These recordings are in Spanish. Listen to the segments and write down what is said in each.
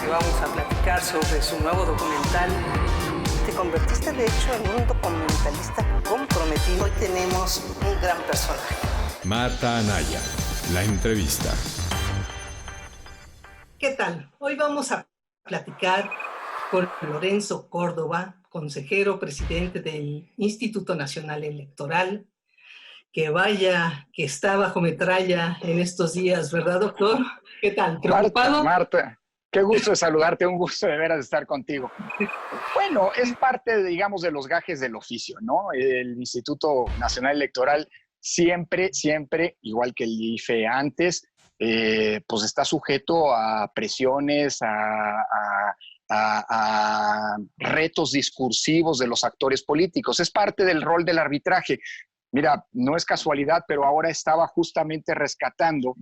vamos a platicar sobre su nuevo documental. Te convertiste de hecho en un documentalista comprometido. Hoy tenemos un gran personaje. Marta Anaya, la entrevista. ¿Qué tal? Hoy vamos a platicar con Lorenzo Córdoba, consejero presidente del Instituto Nacional Electoral, que vaya, que está bajo metralla en estos días, ¿verdad, doctor? ¿Qué tal? ¿Preocupado? Marta, qué gusto de saludarte, un gusto de veras de estar contigo. Bueno, es parte, digamos, de los gajes del oficio, ¿no? El Instituto Nacional Electoral siempre, igual que el IFE antes, pues está sujeto a presiones, a retos discursivos de los actores políticos. Es parte del rol del arbitraje. Mira, no es casualidad, pero ahora estaba justamente rescatando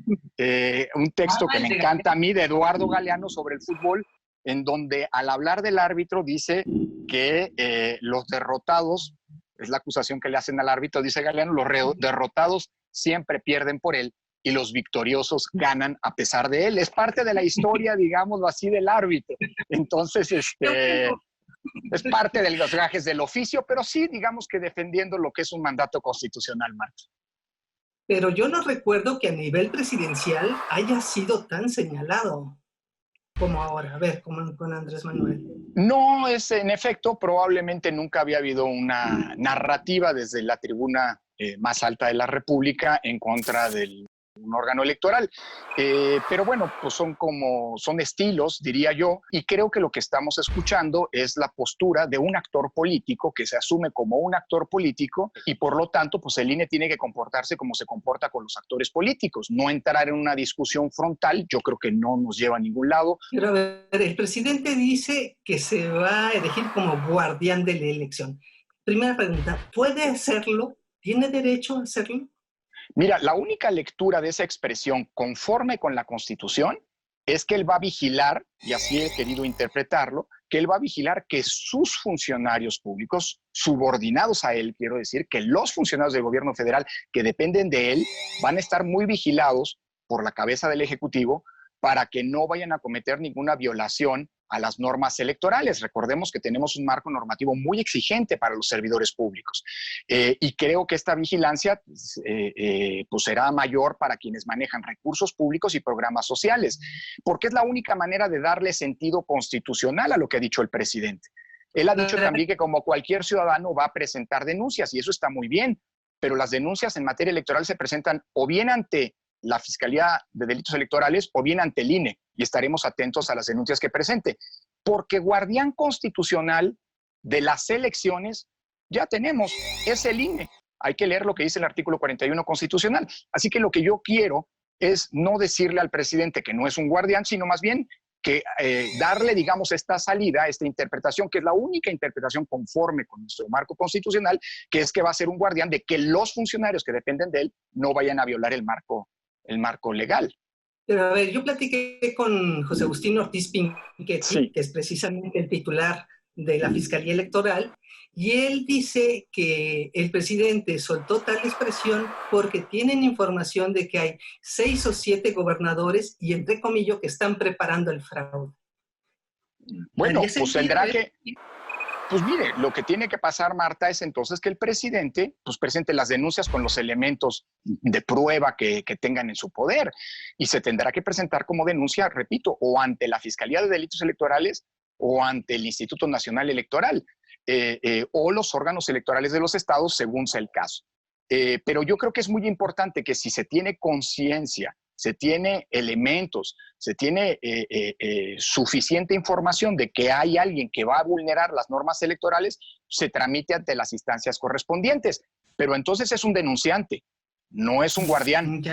un texto que me encanta a mí de Eduardo Galeano sobre el fútbol, en donde al hablar del árbitro dice que los derrotados, es la acusación que le hacen al árbitro, dice Galeano, los derrotados siempre pierden por él y los victoriosos ganan a pesar de él. Es parte de la historia, digámoslo así, del árbitro. Entonces, es parte de los gajes del oficio, pero sí, digamos que defendiendo lo que es un mandato constitucional, Marta. Pero yo no recuerdo que a nivel presidencial haya sido tan señalado como ahora, a ver, como con Andrés Manuel. No, en efecto, probablemente nunca había habido una narrativa desde la tribuna más alta de la República en contra del un órgano electoral. Pero bueno, pues son estilos, diría yo, y creo que lo que estamos escuchando es la postura de un actor político que se asume como un actor político y por lo tanto, pues el INE tiene que comportarse como se comporta con los actores políticos, no entrar en una discusión frontal, yo creo que no nos lleva a ningún lado. Pero a ver, el presidente dice que se va a elegir como guardián de la elección. Primera pregunta, ¿puede hacerlo? ¿Tiene derecho a hacerlo? Mira, la única lectura de esa expresión conforme con la Constitución es que él va a vigilar, y así he querido interpretarlo, que él va a vigilar que sus funcionarios públicos, subordinados a él, quiero decir, que los funcionarios del gobierno federal que dependen de él, van a estar muy vigilados por la cabeza del Ejecutivo para que no vayan a cometer ninguna violación a las normas electorales. Recordemos que tenemos un marco normativo muy exigente para los servidores públicos y creo que esta vigilancia pues será mayor para quienes manejan recursos públicos y programas sociales, porque es la única manera de darle sentido constitucional a lo que ha dicho el presidente. Él ha dicho también que como cualquier ciudadano va a presentar denuncias y eso está muy bien, pero las denuncias en materia electoral se presentan o bien ante la Fiscalía de Delitos Electorales o bien ante el INE y estaremos atentos a las denuncias que presente. Porque guardián constitucional de las elecciones ya tenemos, es el INE. Hay que leer lo que dice el artículo 41 constitucional. Así que lo que yo quiero es no decirle al presidente que no es un guardián, sino más bien que darle, digamos, esta salida, esta interpretación, que es la única interpretación conforme con nuestro marco constitucional, que es que va a ser un guardián de que los funcionarios que dependen de él no vayan a violar el marco legal. Pero a ver, yo platiqué con José Agustín Ortiz Pinchetti, sí, que es precisamente el titular de la Fiscalía Electoral, y él dice que el presidente soltó tal expresión porque tienen información de que hay 6 o 7 gobernadores y entre comillas que están preparando el fraude. Bueno, pues tendrá que... Pues mire, lo que tiene que pasar, Marta, es entonces que el presidente pues, presente las denuncias con los elementos de prueba que tengan en su poder y se tendrá que presentar como denuncia, repito, o ante la Fiscalía de Delitos Electorales o ante el Instituto Nacional Electoral o los órganos electorales de los estados, según sea el caso. Pero yo creo que es muy importante que si se tiene conciencia, se tiene elementos, se tiene suficiente información de que hay alguien que va a vulnerar las normas electorales, se tramite ante las instancias correspondientes. Pero entonces es un denunciante, no es un guardián.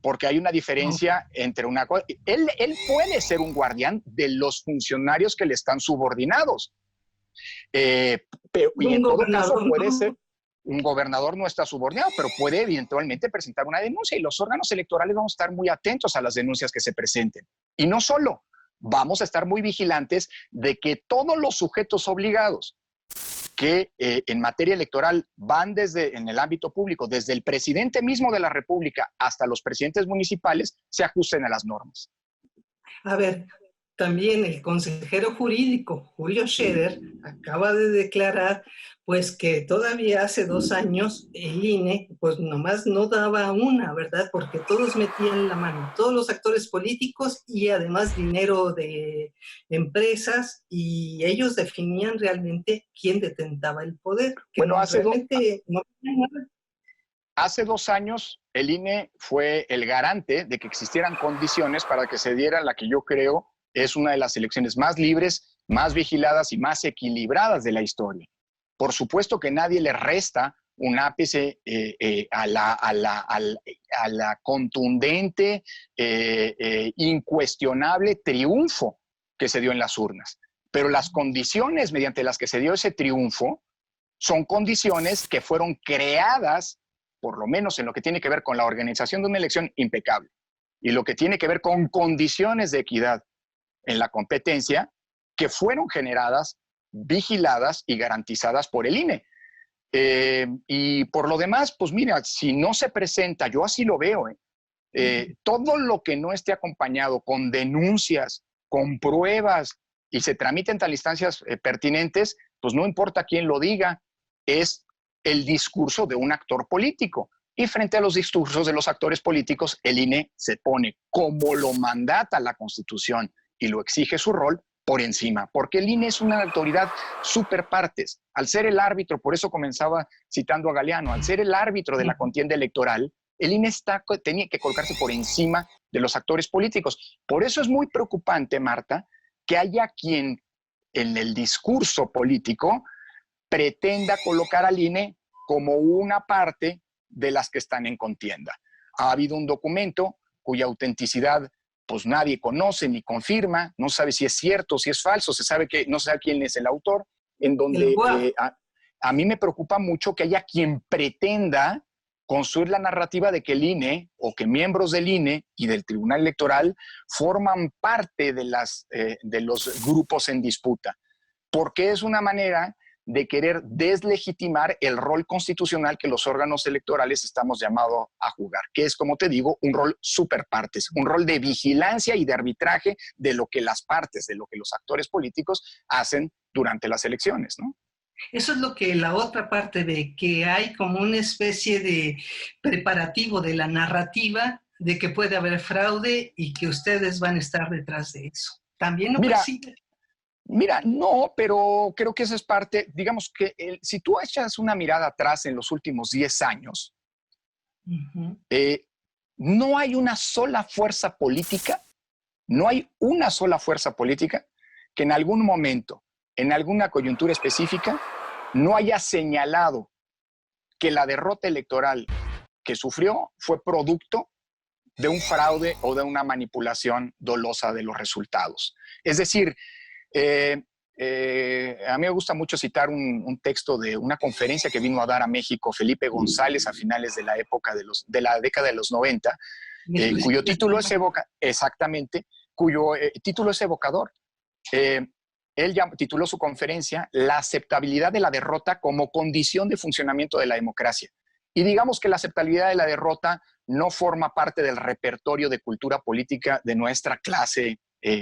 Porque hay una diferencia entre una cosa. Él puede ser un guardián de los funcionarios que le están subordinados. Y en todo caso puede ser... Un gobernador no está subordinado, pero puede eventualmente presentar una denuncia y los órganos electorales vamos a estar muy atentos a las denuncias que se presenten. Y no solo, vamos a estar muy vigilantes de que todos los sujetos obligados que en materia electoral van en el ámbito público, desde el presidente mismo de la República hasta los presidentes municipales, se ajusten a las normas. A ver, también el consejero jurídico, Julio Scherer, acaba de declarar pues que todavía hace 2 años el INE pues nomás no daba una, ¿verdad? Porque todos metían la mano, todos los actores políticos y además dinero de empresas, y ellos definían realmente quién detentaba el poder, que Bueno, no, realmente no tenía nada. hace 2 años el INE fue el garante de que existieran condiciones para que se diera la que yo creo es una de las elecciones más libres, más vigiladas y más equilibradas de la historia. Por supuesto que nadie le resta un ápice a la contundente, incuestionable triunfo que se dio en las urnas. Pero las condiciones mediante las que se dio ese triunfo son condiciones que fueron creadas, por lo menos en lo que tiene que ver con la organización de una elección, impecable. Y lo que tiene que ver con condiciones de equidad en la competencia, que fueron generadas, vigiladas y garantizadas por el INE. Y por lo demás, pues mira, si no se presenta, yo así lo veo, todo lo que no esté acompañado con denuncias, con pruebas y se tramiten en instancias pertinentes, pues no importa quién lo diga, es el discurso de un actor político. Y frente a los discursos de los actores políticos, el INE se pone, como lo mandata la Constitución y lo exige su rol, por encima, porque el INE es una autoridad super partes. Al ser el árbitro, por eso comenzaba citando a Galeano, al ser el árbitro de la contienda electoral, el INE tenía que colocarse por encima de los actores políticos. Por eso es muy preocupante, Marta, que haya quien en el discurso político pretenda colocar al INE como una parte de las que están en contienda. Ha habido un documento cuya autenticidad pues nadie conoce ni confirma, no sabe si es cierto, si es falso, se sabe que no sabe quién es el autor, en donde a mí me preocupa mucho que haya quien pretenda construir la narrativa de que el INE o que miembros del INE y del Tribunal Electoral forman parte de los grupos en disputa, porque es una manera de querer deslegitimar el rol constitucional que los órganos electorales estamos llamados a jugar, que es, como te digo, un rol super partes, un rol de vigilancia y de arbitraje de lo que las partes, de lo que los actores políticos hacen durante las elecciones, ¿no? Eso es lo que la otra parte de que hay como una especie de preparativo de la narrativa de que puede haber fraude y que ustedes van a estar detrás de eso. También lo persiguen. Mira, no, pero creo que eso es parte, digamos que si tú echas una mirada atrás en los últimos 10 años, no hay una sola fuerza política, no hay una sola fuerza política que en algún momento, en alguna coyuntura específica, no haya señalado que la derrota electoral que sufrió fue producto de un fraude o de una manipulación dolosa de los resultados. Es decir, a mí me gusta mucho citar un texto de una conferencia que vino a dar a México Felipe González a finales de la época de la década de los 90, cuyo título es evocador. Él ya tituló su conferencia La aceptabilidad de la derrota como condición de funcionamiento de la democracia. Y digamos que la aceptabilidad de la derrota no forma parte del repertorio de cultura política de nuestra clase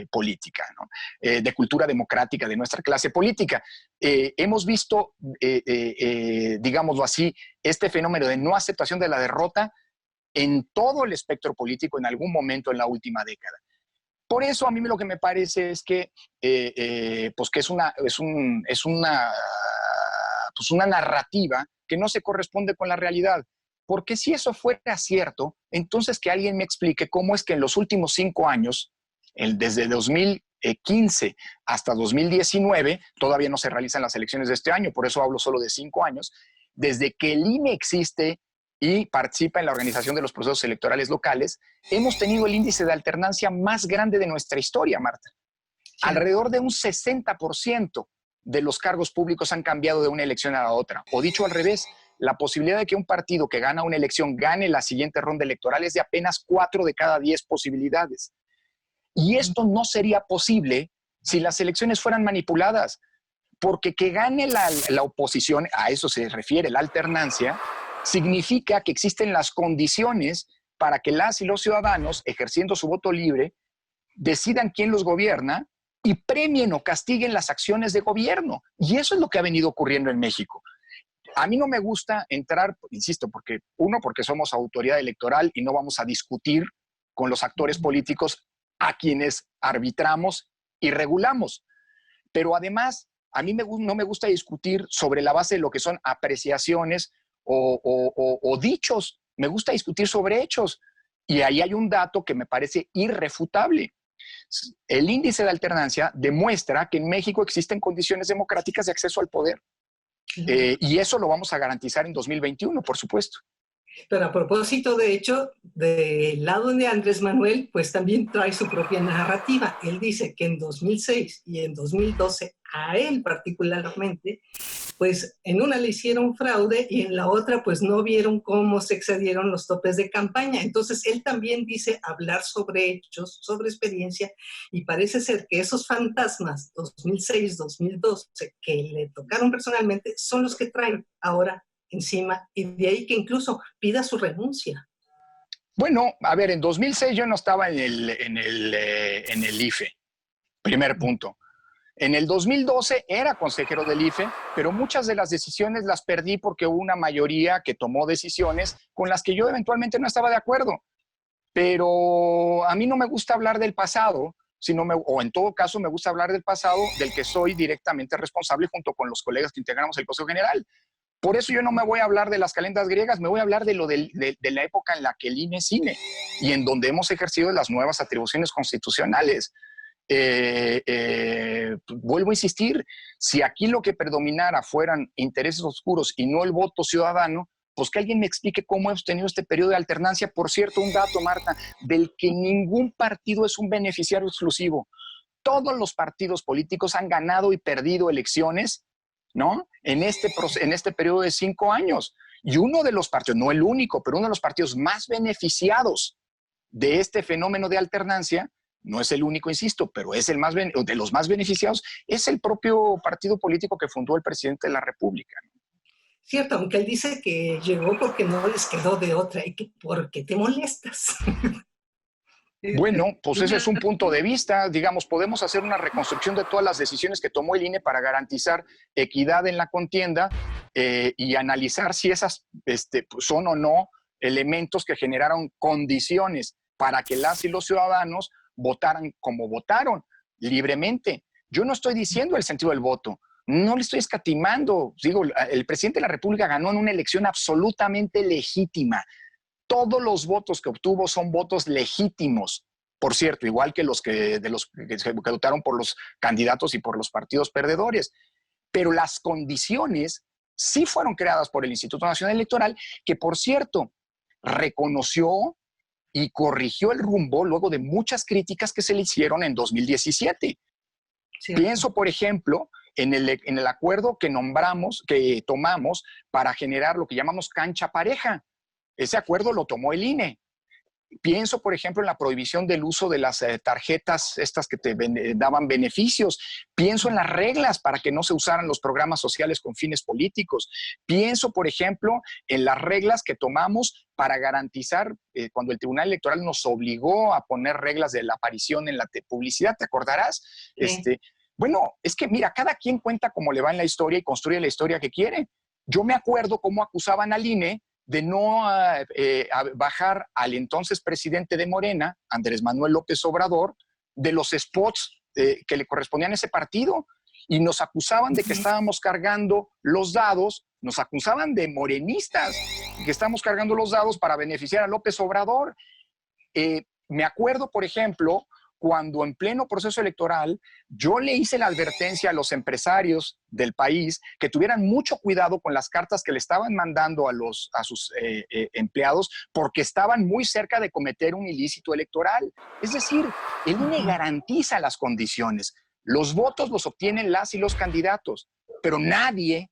política, ¿no? De cultura democrática de nuestra clase política. Hemos visto, digámoslo así, este fenómeno de no aceptación de la derrota en todo el espectro político en algún momento en la última década. Por eso a mí lo que me parece es que, pues que es una narrativa que no se corresponde con la realidad. Porque si eso fuera cierto, entonces que alguien me explique cómo es que en los últimos 5 años, desde 2015 hasta 2019, todavía no se realizan las elecciones de este año, por eso hablo solo de 5 años, desde que el INE existe y participa en la organización de los procesos electorales locales, hemos tenido el índice de alternancia más grande de nuestra historia, Marta. Sí. Alrededor de un 60% de los cargos públicos han cambiado de una elección a la otra. O dicho al revés, la posibilidad de que un partido que gana una elección gane la siguiente ronda electoral es de apenas 4 de cada 10 posibilidades. Y esto no sería posible si las elecciones fueran manipuladas, porque que gane la oposición, a eso se refiere la alternancia, significa que existen las condiciones para que las y los ciudadanos, ejerciendo su voto libre, decidan quién los gobierna y premien o castiguen las acciones de gobierno. Y eso es lo que ha venido ocurriendo en México. A mí no me gusta entrar, insisto, porque somos autoridad electoral y no vamos a discutir con los actores políticos a quienes arbitramos y regulamos. Pero además, a mí no me gusta discutir sobre la base de lo que son apreciaciones o dichos. Me gusta discutir sobre hechos. Y ahí hay un dato que me parece irrefutable. El índice de alternancia demuestra que en México existen condiciones democráticas de acceso al poder. Y eso lo vamos a garantizar en 2021, por supuesto. Pero a propósito, de hecho, del lado de Andrés Manuel, pues también trae su propia narrativa. Él dice que en 2006 y en 2012, a él particularmente, pues en una le hicieron fraude y en la otra pues no vieron cómo se excedieron los topes de campaña. Entonces él también dice hablar sobre hechos, sobre experiencia, y parece ser que esos fantasmas 2006, 2012 que le tocaron personalmente son los que traen ahora encima, y de ahí que incluso pida su renuncia. Bueno, a ver, en 2006 yo no estaba en el IFE, primer punto. En el 2012 era consejero del IFE, pero muchas de las decisiones las perdí porque hubo una mayoría que tomó decisiones con las que yo eventualmente no estaba de acuerdo. Pero a mí no me gusta hablar del pasado, o en todo caso me gusta hablar del pasado del que soy directamente responsable junto con los colegas que integramos el Consejo General. Por eso yo no me voy a hablar de las calendas griegas, me voy a habrar de la época en la que el INE es INE y en donde hemos ejercido las nuevas atribuciones constitucionales. Vuelvo a insistir, si aquí lo que predominara fueran intereses oscuros y no el voto ciudadano, pues que alguien me explique cómo hemos tenido este periodo de alternancia. Por cierto, un dato, Marta, del que ningún partido es un beneficiario exclusivo. Todos los partidos políticos han ganado y perdido elecciones, ¿no? En este periodo de 5 años. Y uno de los partidos, no el único, pero uno de los partidos más beneficiados de este fenómeno de alternancia, no es el único, insisto, pero es el de los más beneficiados, es el propio partido político que fundó el presidente de la República. Cierto, aunque él dice que llegó porque no les quedó de otra y que ¿por qué te molestas? Bueno, pues ese es un punto de vista. Digamos, podemos hacer una reconstrucción de todas las decisiones que tomó el INE para garantizar equidad en la contienda y analizar si esas son o no elementos que generaron condiciones para que las y los ciudadanos votaran como votaron, libremente. Yo no estoy diciendo el sentido del voto, no le estoy escatimando. Digo, el presidente de la República ganó en una elección absolutamente legítima. Todos los votos que obtuvo son votos legítimos, por cierto, igual que los que votaron por los candidatos y por los partidos perdedores. Pero las condiciones sí fueron creadas por el Instituto Nacional Electoral, que por cierto reconoció y corrigió el rumbo luego de muchas críticas que se le hicieron en 2017. Sí. Pienso, por ejemplo, en el acuerdo que tomamos para generar lo que llamamos cancha pareja. Ese acuerdo lo tomó el INE. Pienso, por ejemplo, en la prohibición del uso de las tarjetas estas que te daban beneficios. Pienso en las reglas para que no se usaran los programas sociales con fines políticos. Pienso, por ejemplo, en las reglas que tomamos para garantizar, cuando el Tribunal Electoral nos obligó a poner reglas de la aparición en la publicidad, ¿te acordarás? Sí. Bueno, es que mira, cada quien cuenta cómo le va en la historia y construye la historia que quiere. Yo me acuerdo cómo acusaban al INE de no bajar al entonces presidente de Morena, Andrés Manuel López Obrador, de los spots que le correspondían a ese partido. Y nos acusaban de que estábamos cargando los dados, nos acusaban de morenistas, que estábamos cargando los dados para beneficiar a López Obrador. Me acuerdo, por ejemplo, cuando en pleno proceso electoral yo le hice la advertencia a los empresarios del país que tuvieran mucho cuidado con las cartas que le estaban mandando a sus empleados porque estaban muy cerca de cometer un ilícito electoral. Es decir, el INE garantiza las condiciones. Los votos los obtienen las y los candidatos, pero nadie,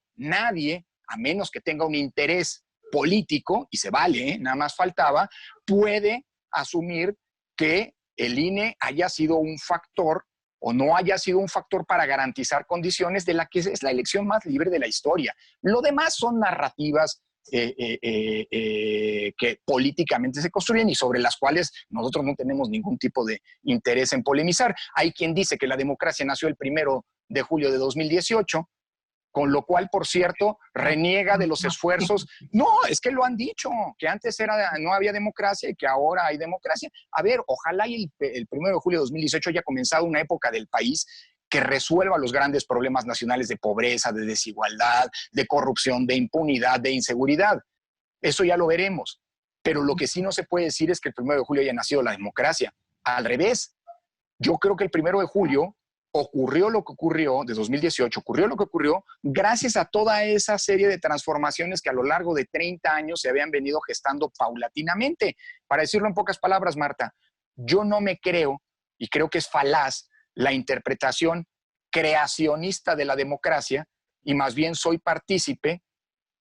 a menos que tenga un interés político, y se vale, nada más faltaba, puede asumir que el INE haya sido un factor o no haya sido un factor para garantizar condiciones de la que es la elección más libre de la historia. Lo demás son narrativas que políticamente se construyen y sobre las cuales nosotros no tenemos ningún tipo de interés en polemizar. Hay quien dice que la democracia nació el 1 de julio de 2018, con lo cual, por cierto, reniega de los esfuerzos. No, es que lo han dicho, que antes no había democracia y que ahora hay democracia. A ver, ojalá y el 1 de julio de 2018 haya comenzado una época del país que resuelva los grandes problemas nacionales de pobreza, de desigualdad, de corrupción, de impunidad, de inseguridad. Eso ya lo veremos. Pero lo que sí no se puede decir es que el 1 de julio haya nacido la democracia. Al revés, yo creo que el 1 de julio ocurrió lo que ocurrió, de 2018, ocurrió lo que ocurrió gracias a toda esa serie de transformaciones que a lo largo de 30 años se habían venido gestando paulatinamente. Para decirlo en pocas palabras, Marta, yo no me creo, y creo que es falaz, la interpretación creacionista de la democracia, y más bien soy partícipe,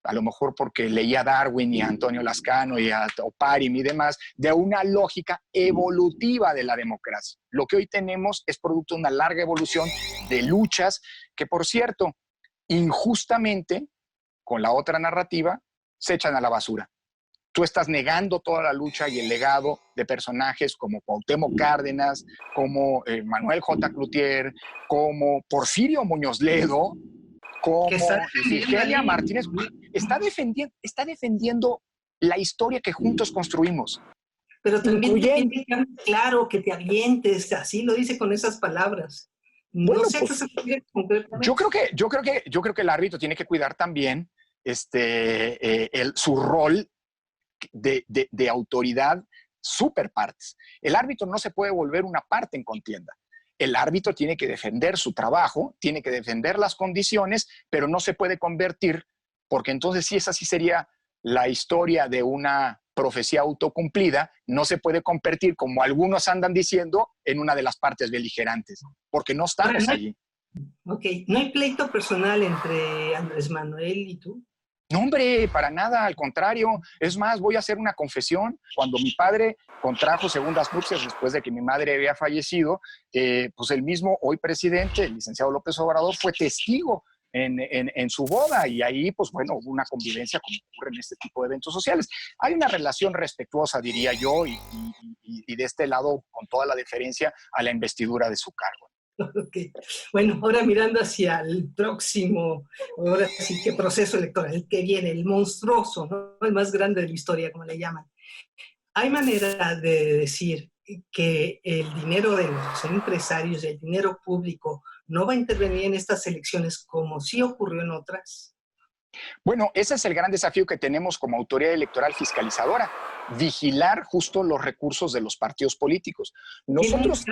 a lo mejor porque leía a Darwin y a Antonio Lascano y a Oparin y demás, de una lógica evolutiva de la democracia. Lo que hoy tenemos es producto de una larga evolución de luchas que, por cierto, injustamente, con la otra narrativa, se echan a la basura. Tú estás negando toda la lucha y el legado de personajes como Cuauhtémoc Cárdenas, como Manuel J. Cloutier, como Porfirio Muñoz Ledo, como Eugenia Martínez. Está defendiendo la historia que juntos construimos. Pero también claro, que te avientes, así lo dice con esas palabras. No bueno, sé pues, qué se refiere concretamente. Yo creo que el árbitro tiene que cuidar también su rol de autoridad super partes. El árbitro no se puede volver una parte en contienda. El árbitro tiene que defender su trabajo, tiene que defender las condiciones, pero no se puede convertir, porque entonces sí, esa sí sería la historia de una profecía autocumplida, no se puede convertir, como algunos andan diciendo, en una de las partes beligerantes, porque no estamos allí. Ok, ¿no hay pleito personal entre Andrés Manuel y tú? No, hombre, para nada, al contrario. Es más, voy a hacer una confesión. Cuando mi padre contrajo segundas nupcias después de que mi madre había fallecido, pues el mismo hoy presidente, el licenciado López Obrador, fue testigo en su boda y ahí, pues bueno, hubo una convivencia como ocurre en este tipo de eventos sociales. Hay una relación respetuosa, diría yo, y de este lado, con toda la deferencia a la investidura de su cargo. Okay. Bueno, ahora mirando hacia el próximo, ahora sí que proceso electoral, el que viene, el monstruoso, ¿no? El más grande de la historia, como le llaman. ¿Hay manera de decir que el dinero de los empresarios, el dinero público, no va a intervenir en estas elecciones como sí ocurrió en otras? Bueno, ese es el gran desafío que tenemos como autoridad electoral fiscalizadora, vigilar justo los recursos de los partidos políticos. Nosotros...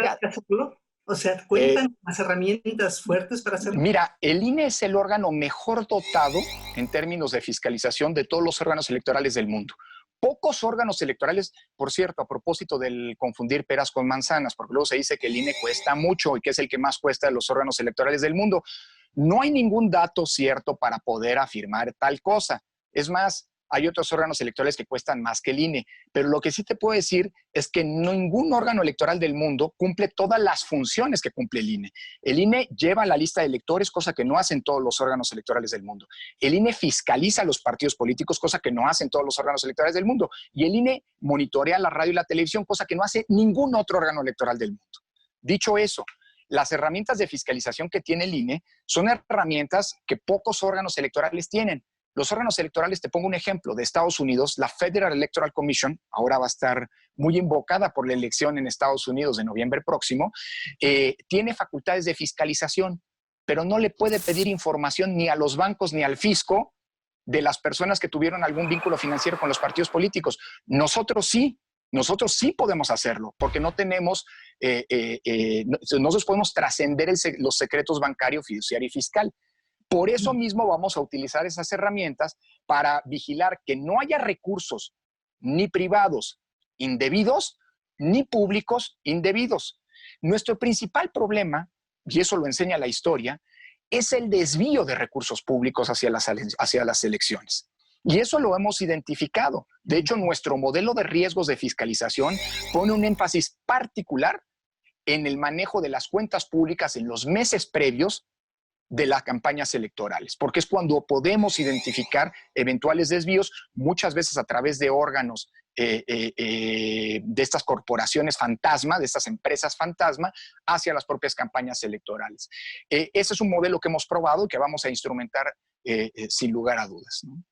O sea, ¿cuentan las herramientas fuertes para hacerlo? Mira, el INE es el órgano mejor dotado en términos de fiscalización de todos los órganos electorales del mundo. Pocos órganos electorales, por cierto, a propósito del confundir peras con manzanas, porque luego se dice que el INE cuesta mucho y que es el que más cuesta de los órganos electorales del mundo. No hay ningún dato cierto para poder afirmar tal cosa. Es más, hay otros órganos electorales que cuestan más que el INE, pero lo que sí te puedo decir es que ningún órgano electoral del mundo cumple todas las funciones que cumple el INE. El INE lleva la lista de electores, cosa que no hacen todos los órganos electorales del mundo. El INE fiscaliza a los partidos políticos, cosa que no hacen todos los órganos electorales del mundo. Y el INE monitorea la radio y la televisión, cosa que no hace ningún otro órgano electoral del mundo. Dicho eso, las herramientas de fiscalización que tiene el INE son herramientas que pocos órganos electorales tienen. Los órganos electorales, te pongo un ejemplo, de Estados Unidos, la Federal Electoral Commission, ahora va a estar muy invocada por la elección en Estados Unidos de noviembre próximo, tiene facultades de fiscalización, pero no le puede pedir información ni a los bancos ni al fisco de las personas que tuvieron algún vínculo financiero con los partidos políticos. Nosotros sí podemos hacerlo, porque no tenemos, nosotros podemos trascender los secretos bancario, fiduciario y fiscal. Por eso mismo vamos a utilizar esas herramientas para vigilar que no haya recursos ni privados indebidos, ni públicos indebidos. Nuestro principal problema, y eso lo enseña la historia, es el desvío de recursos públicos hacia las elecciones. Y eso lo hemos identificado. De hecho, nuestro modelo de riesgos de fiscalización pone un énfasis particular en el manejo de las cuentas públicas en los meses previos de las campañas electorales, porque es cuando podemos identificar eventuales desvíos, muchas veces a través de órganos de estas corporaciones fantasma, de estas empresas fantasma, hacia las propias campañas electorales. Ese es un modelo que hemos probado y que vamos a instrumentar sin lugar a dudas, ¿no?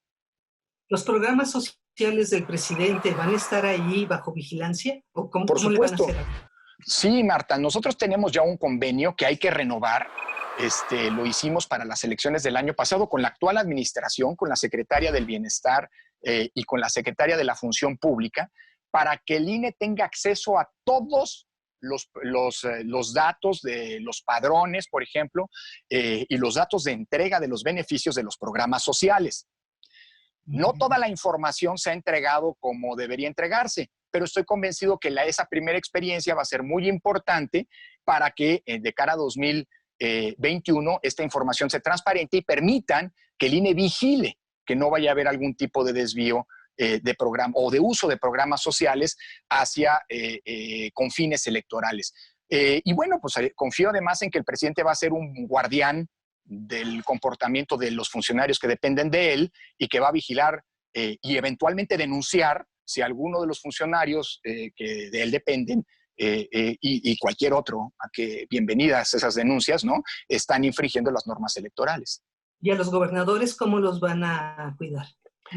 ¿Los programas sociales del presidente van a estar ahí bajo vigilancia? ¿O cómo le van a hacer? Sí, Marta, nosotros tenemos ya un convenio que hay que renovar. Lo hicimos para las elecciones del año pasado con la actual administración, con la secretaria del Bienestar y con la secretaria de la Función Pública, para que el INE tenga acceso a todos los datos de los padrones, por ejemplo, y los datos de entrega de los beneficios de los programas sociales. No toda la información se ha entregado como debería entregarse, pero estoy convencido que esa primera experiencia va a ser muy importante para que de cara a 2021 esta información sea transparente y permitan que el INE vigile que no vaya a haber algún tipo de desvío de programa o de uso de programas sociales hacia con fines electorales. Y bueno, pues confío además en que el presidente va a ser un guardián del comportamiento de los funcionarios que dependen de él y que va a vigilar y eventualmente denunciar si alguno de los funcionarios que de él dependen y cualquier otro, a que bienvenidas esas denuncias, ¿no?, están infringiendo las normas electorales. ¿Y a los gobernadores cómo los van a cuidar?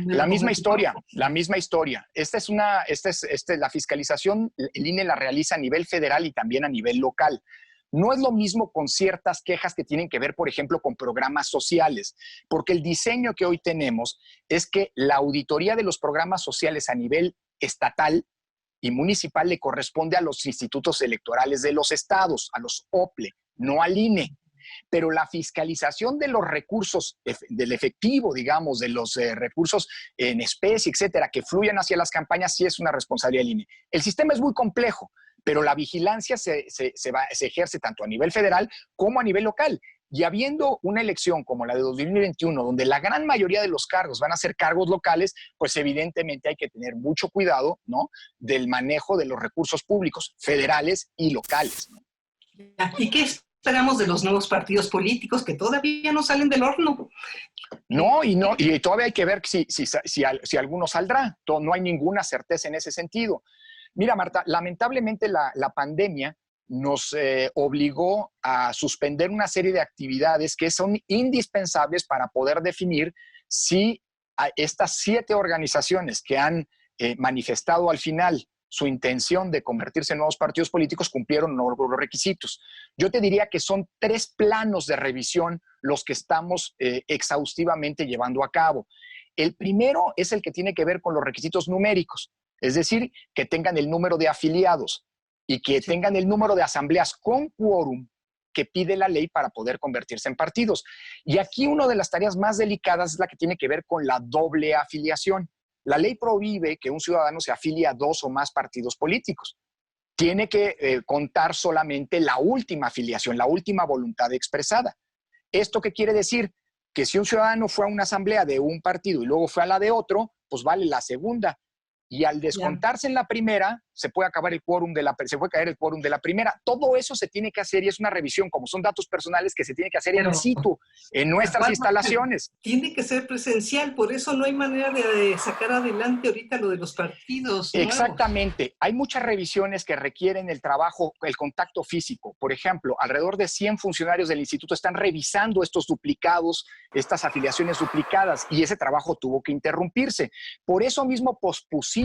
La misma historia, la misma historia. La fiscalización, el INE la realiza a nivel federal y también a nivel local. No es lo mismo con ciertas quejas que tienen que ver, por ejemplo, con programas sociales, porque el diseño que hoy tenemos es que la auditoría de los programas sociales a nivel estatal y municipal le corresponde a los institutos electorales de los estados, a los OPLE, no al INE. Pero la fiscalización de los recursos, del efectivo, digamos, de los recursos en especie, etcétera, que fluyan hacia las campañas, sí es una responsabilidad del INE. El sistema es muy complejo, pero la vigilancia se ejerce tanto a nivel federal como a nivel local. Y habiendo una elección como la de 2021, donde la gran mayoría de los cargos van a ser cargos locales, pues evidentemente hay que tener mucho cuidado, ¿no?, del manejo de los recursos públicos federales y locales, ¿no? ¿Y qué esperamos de los nuevos partidos políticos que todavía no salen del horno? No, y todavía hay que ver si alguno saldrá. No hay ninguna certeza en ese sentido. Mira, Marta, lamentablemente la pandemia nos obligó a suspender una serie de actividades que son indispensables para poder definir si estas 7 organizaciones que han manifestado al final su intención de convertirse en nuevos partidos políticos cumplieron los requisitos. Yo te diría que son 3 planos de revisión los que estamos exhaustivamente llevando a cabo. El primero es el que tiene que ver con los requisitos numéricos, es decir, que tengan el número de afiliados y que tengan el número de asambleas con quórum que pide la ley para poder convertirse en partidos. Y aquí una de las tareas más delicadas es la que tiene que ver con la doble afiliación. La ley prohíbe que un ciudadano se afilie a 2 o más partidos políticos. Tiene que contar solamente la última afiliación, la última voluntad expresada. ¿Esto qué quiere decir? Que si un ciudadano fue a una asamblea de un partido y luego fue a la de otro, pues vale la segunda. Y al descontarse en la primera, se puede caer el quórum de la primera. Todo eso se tiene que hacer y es una revisión, como son datos personales, que se tiene que hacer in situ, en nuestras instalaciones. Tiene que ser presencial, por eso no hay manera de sacar adelante ahorita lo de los partidos nuevos. Exactamente. Hay muchas revisiones que requieren el trabajo, el contacto físico. Por ejemplo, alrededor de 100 funcionarios del instituto están revisando estos duplicados, estas afiliaciones duplicadas, y ese trabajo tuvo que interrumpirse. Por eso mismo pospusimos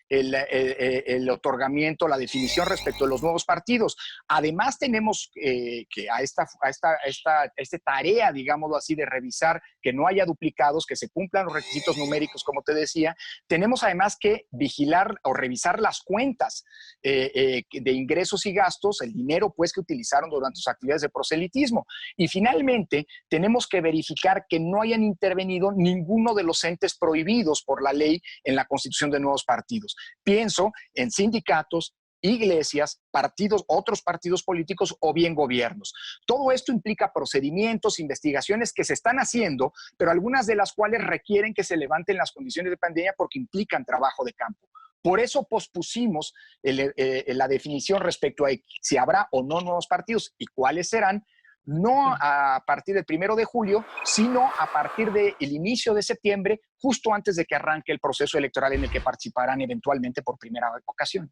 el otorgamiento, la definición respecto de los nuevos partidos. Además, tenemos que a esta tarea, digámoslo así, de revisar que no haya duplicados, que se cumplan los requisitos numéricos, como te decía, tenemos además que vigilar o revisar las cuentas de ingresos y gastos, el dinero pues que utilizaron durante sus actividades de proselitismo. Y finalmente, tenemos que verificar que no hayan intervenido ninguno de los entes prohibidos por la ley en la constitución de nuevos partidos. Pienso en sindicatos, iglesias, partidos, otros partidos políticos o bien gobiernos. Todo esto implica procedimientos, investigaciones que se están haciendo, pero algunas de las cuales requieren que se levanten las condiciones de pandemia porque implican trabajo de campo. Por eso pospusimos la definición respecto a si habrá o no nuevos partidos y cuáles serán. no a partir del 1 de julio, sino a partir del inicio de septiembre, justo antes de que arranque el proceso electoral en el que participarán eventualmente por primera ocasión.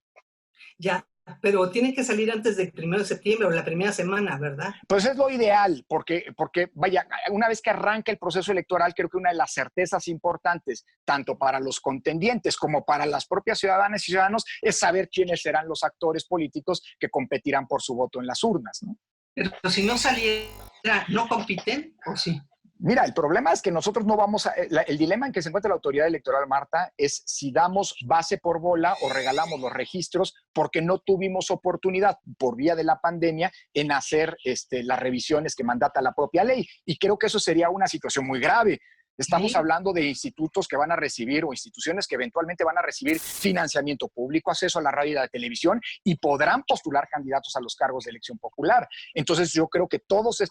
Ya, pero tienen que salir antes del 1 de septiembre o la primera semana, ¿verdad? Pues es lo ideal, porque vaya, una vez que arranca el proceso electoral, creo que una de las certezas importantes, tanto para los contendientes como para las propias ciudadanas y ciudadanos, es saber quiénes serán los actores políticos que competirán por su voto en las urnas, ¿no? Pero si no saliera, ¿no compiten o sí? Mira, el problema es que nosotros no vamos a... El dilema en que se encuentra la autoridad electoral, Marta, es si damos base por bola o regalamos los registros porque no tuvimos oportunidad por vía de la pandemia en hacer las revisiones que mandata la propia ley. Y creo que eso sería una situación muy grave. Estamos hablando de institutos que van a recibir o instituciones que eventualmente van a recibir financiamiento público, acceso a la radio y a la televisión y podrán postular candidatos a los cargos de elección popular. Entonces yo creo que todos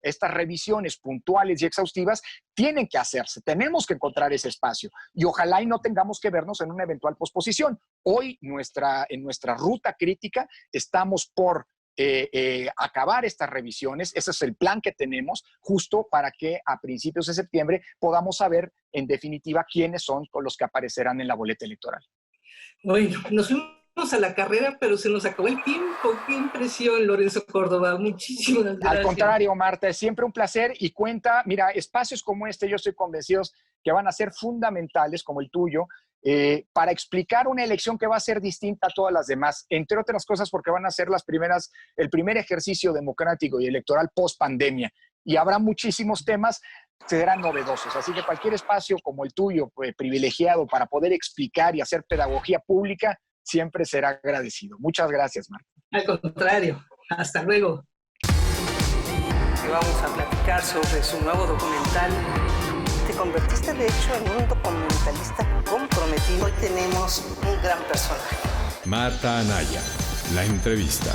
estas revisiones puntuales y exhaustivas tienen que hacerse. Tenemos que encontrar ese espacio y ojalá y no tengamos que vernos en una eventual posposición. Hoy en nuestra ruta crítica estamos por acabar estas revisiones. Ese es el plan que tenemos justo para que a principios de septiembre podamos saber en definitiva quiénes son los que aparecerán en la boleta electoral. Bueno, nos fuimos a la carrera, pero se nos acabó el tiempo. Qué impresión, Lorenzo Córdoba. Muchísimas gracias. Al contrario, Marta, es siempre un placer y cuenta, mira, espacios como este yo estoy convencido que van a ser fundamentales, como el tuyo, para explicar una elección que va a ser distinta a todas las demás, entre otras cosas porque van a ser el primer ejercicio democrático y electoral post pandemia. Y habrá muchísimos temas que serán novedosos. Así que cualquier espacio como el tuyo, privilegiado para poder explicar y hacer pedagogía pública, siempre será agradecido. Muchas gracias, Marta. Al contrario, hasta luego. Y vamos a platicar sobre su nuevo documental. Te convertiste, de hecho, en un documentalista comprometido. Hoy tenemos un gran personaje. Marta Anaya, la entrevista.